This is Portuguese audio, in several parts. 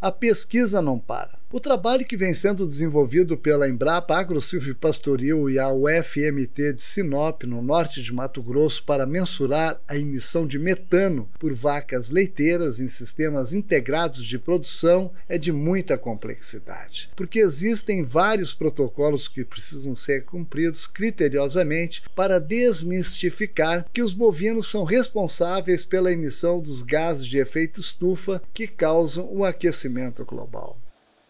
A pesquisa não para. O trabalho que vem sendo desenvolvido pela Embrapa Agrosilvopastoril e a UFMT de Sinop, no norte de Mato Grosso, para mensurar a emissão de metano por vacas leiteiras em sistemas integrados de produção é de muita complexidade, porque existem vários protocolos que precisam ser cumpridos criteriosamente para desmistificar que os bovinos são responsáveis pela emissão dos gases de efeito estufa que causam o aquecimento global.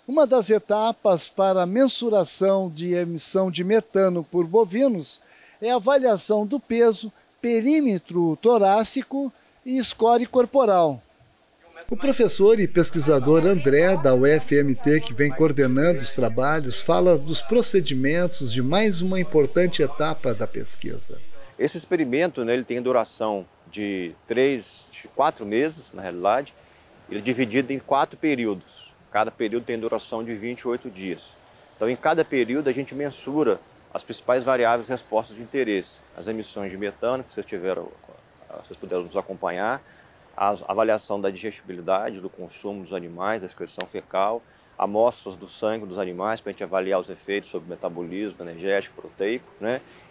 Uma das etapas para a mensuração de emissão de metano por bovinos é a avaliação do peso, perímetro torácico e score corporal. O professor e pesquisador André, da UFMT, que vem coordenando os trabalhos, fala dos procedimentos de mais uma importante etapa da pesquisa. Esse experimento, ele tem duração de 4 meses, na realidade. Ele é dividido em 4 períodos. Cada período tem duração de 28 dias. Então, em cada período, a gente mensura as principais variáveis respostas de interesse. As emissões de metano, que vocês puderam nos acompanhar, a avaliação da digestibilidade, do consumo dos animais, da excreção fecal, amostras do sangue dos animais, para a gente avaliar os efeitos sobre metabolismo energético, proteico,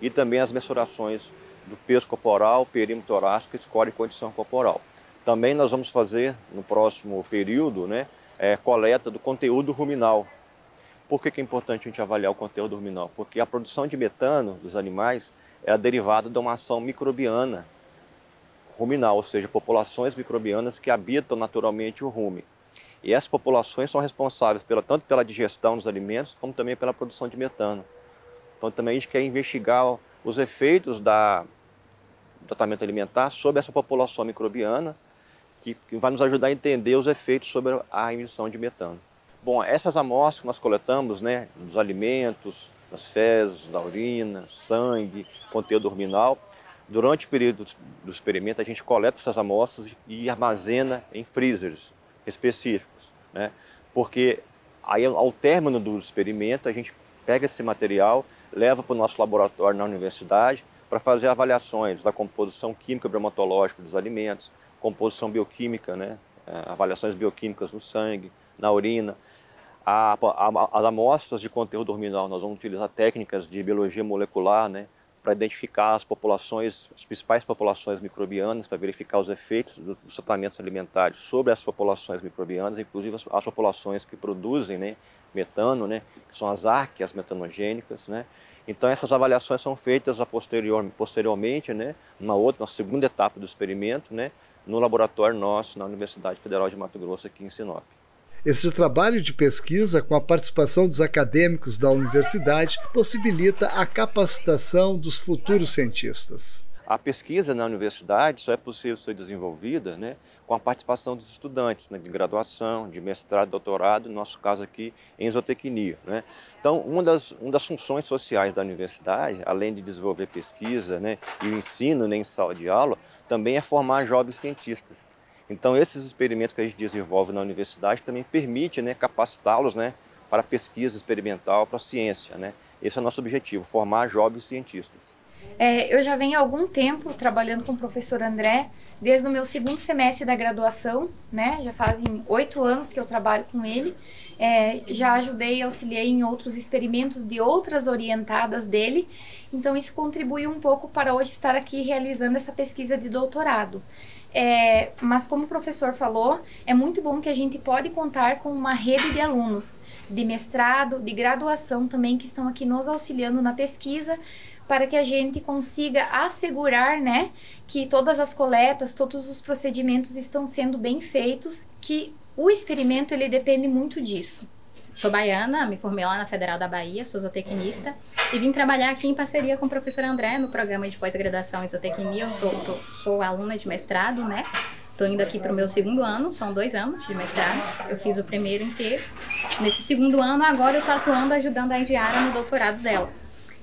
e também as mensurações do peso corporal, perímetro torácico, score e condição corporal. Também nós vamos fazer, no próximo período, coleta do conteúdo ruminal. Por que é importante a gente avaliar o conteúdo ruminal? Porque a produção de metano dos animais é derivada de uma ação microbiana ruminal, ou seja, populações microbianas que habitam naturalmente o rumen. E essas populações são responsáveis tanto pela digestão dos alimentos, como também pela produção de metano. Então também a gente quer investigar os efeitos do tratamento alimentar sobre essa população microbiana, que vai nos ajudar a entender os efeitos sobre a emissão de metano. Bom, essas amostras que nós coletamos, dos alimentos, das fezes, da urina, sangue, conteúdo ruminal, durante o período do experimento a gente coleta essas amostras e armazena em freezers específicos, porque aí ao término do experimento a gente pega esse material, leva para o nosso laboratório na universidade para fazer avaliações da composição química e bromatológica dos alimentos, composição bioquímica, avaliações bioquímicas no sangue, na urina. As amostras de conteúdo ruminal, nós vamos utilizar técnicas de biologia molecular, para identificar as principais populações microbianas, para verificar os efeitos dos tratamentos alimentares sobre as populações microbianas, inclusive as populações que produzem metano, que são as árqueas metanogênicas. Então essas avaliações são feitas posteriormente, na segunda etapa do experimento, no laboratório nosso, na Universidade Federal de Mato Grosso, aqui em Sinop. Esse trabalho de pesquisa, com a participação dos acadêmicos da universidade, possibilita a capacitação dos futuros cientistas. A pesquisa na universidade só é possível ser desenvolvida com a participação dos estudantes de graduação, de mestrado, doutorado, no nosso caso aqui em zootecnia. Então, uma das funções sociais da universidade, além de desenvolver pesquisa e o ensino em sala de aula, também é formar jovens cientistas. Então, esses experimentos que a gente desenvolve na universidade também permitem capacitá-los para a pesquisa experimental, para a ciência. Esse é o nosso objetivo, formar jovens cientistas. Eu já venho há algum tempo trabalhando com o professor André, desde o meu 2º semestre da graduação, já fazem 8 anos que eu trabalho com ele. Já ajudei e auxiliei em outros experimentos de outras orientadas dele, então isso contribui um pouco para hoje estar aqui realizando essa pesquisa de doutorado. Mas como o professor falou, é muito bom que a gente pode contar com uma rede de alunos de mestrado, de graduação também, que estão aqui nos auxiliando na pesquisa, para que a gente consiga assegurar, que todas as coletas, todos os procedimentos estão sendo bem feitos, que o experimento ele depende muito disso. Sou baiana, me formei lá na Federal da Bahia, sou zootecnista e vim trabalhar aqui em parceria com o professor André no programa de pós-graduação em zootecnia. Eu sou aluna de mestrado, Estou indo aqui para o meu 2º ano, são 2 anos de mestrado. Eu fiz o primeiro inteiro. Nesse 2º ano, agora eu estou atuando, ajudando a Indiara no doutorado dela.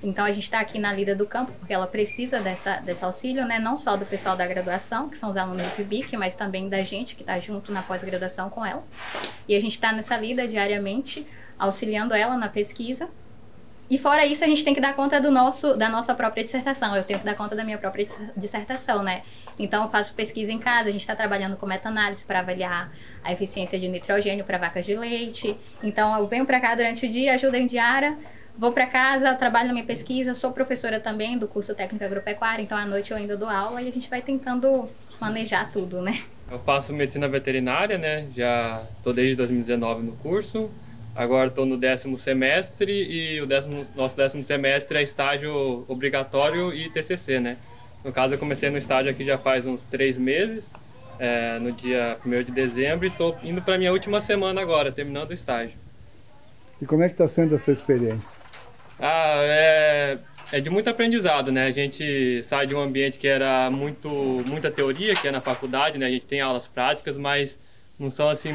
Então a gente está aqui na lida do campo porque ela precisa desse auxílio, não só do pessoal da graduação, que são os alunos do PIBIC, mas também da gente que está junto na pós-graduação com ela. E a gente está nessa lida diariamente, auxiliando ela na pesquisa. E fora isso, a gente tem que dar conta da nossa própria dissertação. Eu tenho que dar conta da minha própria dissertação, né? Então, eu faço pesquisa em casa. A gente está trabalhando com meta-análise para avaliar a eficiência de nitrogênio para vacas de leite. Então, eu venho para cá durante o dia, ajudo a Indiara, vou para casa, trabalho na minha pesquisa. Sou professora também do curso técnico agropecuário. Então, à noite eu ainda dou aula e a gente vai tentando manejar tudo, né? Eu faço medicina veterinária, né? Já estou desde 2019 no curso. Agora estou no 10º semestre e nosso 10º semestre é estágio obrigatório e TCC, né? No caso, eu comecei no estágio aqui já faz uns 3 meses, no dia 1º de dezembro, e estou indo para a minha última semana agora, terminando o estágio. E como é que está sendo essa experiência? É de muito aprendizado, né? A gente sai de um ambiente que era muita teoria, que é na faculdade, né? A gente tem aulas práticas, mas não são assim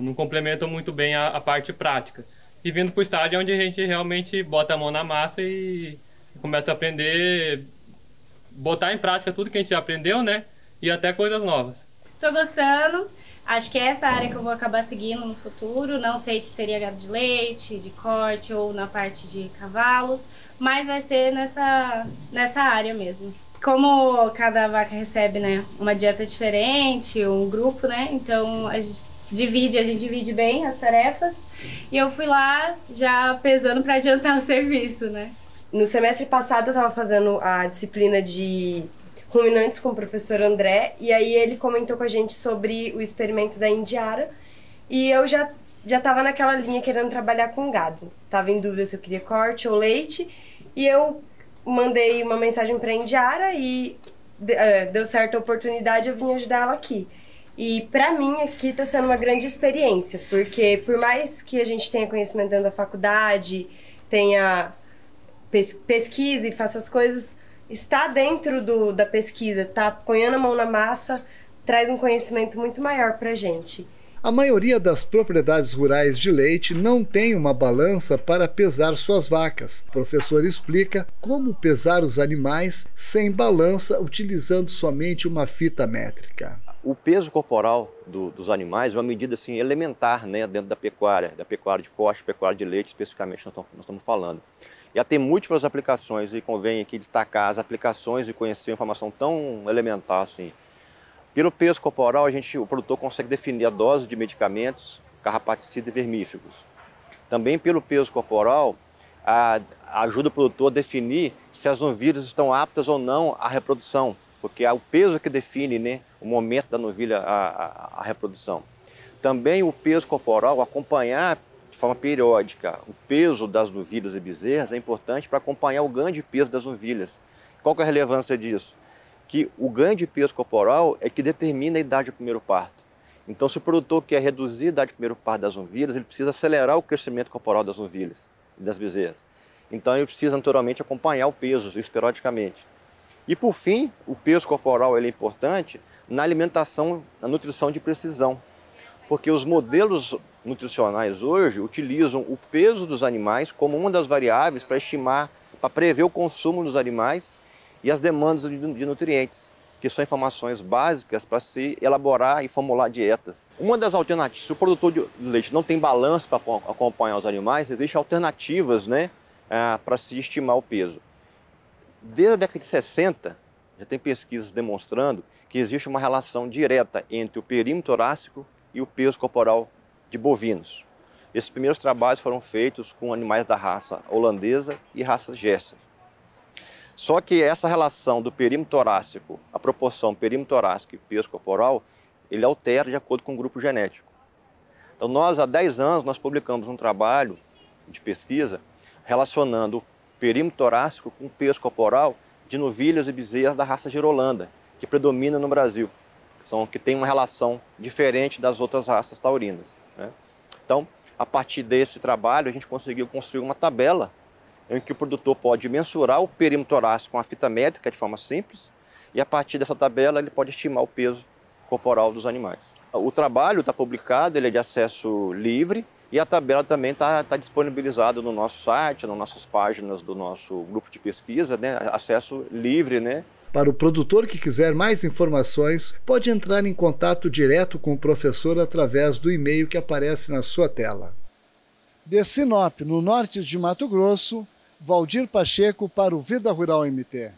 não complementam muito bem a parte prática. E vindo para o estágio onde a gente realmente bota a mão na massa e começa a aprender, botar em prática tudo que a gente já aprendeu, né? E até coisas novas. Tô gostando. Acho que é essa área que eu vou acabar seguindo no futuro. Não sei se seria gado de leite, de corte ou na parte de cavalos, mas vai ser nessa área mesmo. Como cada vaca recebe, né, uma dieta diferente, um grupo, né, então a gente divide bem as tarefas, e eu fui lá já pesando para adiantar o serviço, né. No semestre passado eu estava fazendo a disciplina de ruminantes com o professor André, e aí ele comentou com a gente sobre o experimento da Indiara, e eu já estava naquela linha querendo trabalhar com gado. Estava em dúvida se eu queria corte ou leite, e eu mandei uma mensagem para a Indiara e deu certa oportunidade, eu vim ajudar ela aqui. E para mim aqui está sendo uma grande experiência, porque por mais que a gente tenha conhecimento dentro da faculdade, tenha pesquisa e faça as coisas, estar dentro da pesquisa, tá ponhando a mão na massa, traz um conhecimento muito maior para a gente. A maioria das propriedades rurais de leite não tem uma balança para pesar suas vacas. O professor explica como pesar os animais sem balança, utilizando somente uma fita métrica. O peso corporal dos animais é uma medida assim, elementar, né, dentro da pecuária de corte, pecuária de leite, especificamente nós estamos falando. E ela tem múltiplas aplicações, e convém aqui destacar as aplicações e conhecer informação tão elementar assim. Pelo peso corporal, o produtor consegue definir a dose de medicamentos, carrapaticidas e vermífugos. Também pelo peso corporal, ajuda o produtor a definir se as novilhas estão aptas ou não à reprodução, porque é o peso que define, né, o momento da novilha à reprodução. Também o peso corporal, acompanhar de forma periódica o peso das novilhas e bezerras, é importante para acompanhar o ganho de peso das novilhas. Qual que é a relevância disso? Que o ganho de peso corporal é que determina a idade do primeiro parto. Então, se o produtor quer reduzir a idade do primeiro parto das novilhas, ele precisa acelerar o crescimento corporal das novilhas e das bezerras. Então, ele precisa naturalmente acompanhar o peso, isso periodicamente. E, por fim, o peso corporal ele é importante na alimentação, na nutrição de precisão. Porque os modelos nutricionais hoje utilizam o peso dos animais como uma das variáveis para estimar, para prever o consumo dos animais e as demandas de nutrientes, que são informações básicas para se elaborar e formular dietas. Uma das alternativas, se o produtor de leite não tem balanço para acompanhar os animais, existem alternativas, né, para se estimar o peso. Desde a década de 60, já tem pesquisas demonstrando que existe uma relação direta entre o perímetro torácico e o peso corporal de bovinos. Esses primeiros trabalhos foram feitos com animais da raça holandesa e raça Jersey. Só que essa relação do perímetro torácico, a proporção perímetro torácico e peso corporal, ele altera de acordo com o grupo genético. Então nós, há 10 anos, nós publicamos um trabalho de pesquisa relacionando o perímetro torácico com o peso corporal de novilhas e bezerras da raça Girolanda, que predomina no Brasil, que tem uma relação diferente das outras raças taurinas, né? Então, a partir desse trabalho, a gente conseguiu construir uma tabela em que o produtor pode mensurar o perímetro torácico com a fita métrica de forma simples, e a partir dessa tabela ele pode estimar o peso corporal dos animais. O trabalho está publicado, ele é de acesso livre, e a tabela também está disponibilizada no nosso site, nas nossas páginas do nosso grupo de pesquisa, né? Acesso livre, né? Para o produtor que quiser mais informações, pode entrar em contato direto com o professor através do e-mail que aparece na sua tela. De Sinop, no norte de Mato Grosso, Valdir Pacheco para o Vida Rural MT.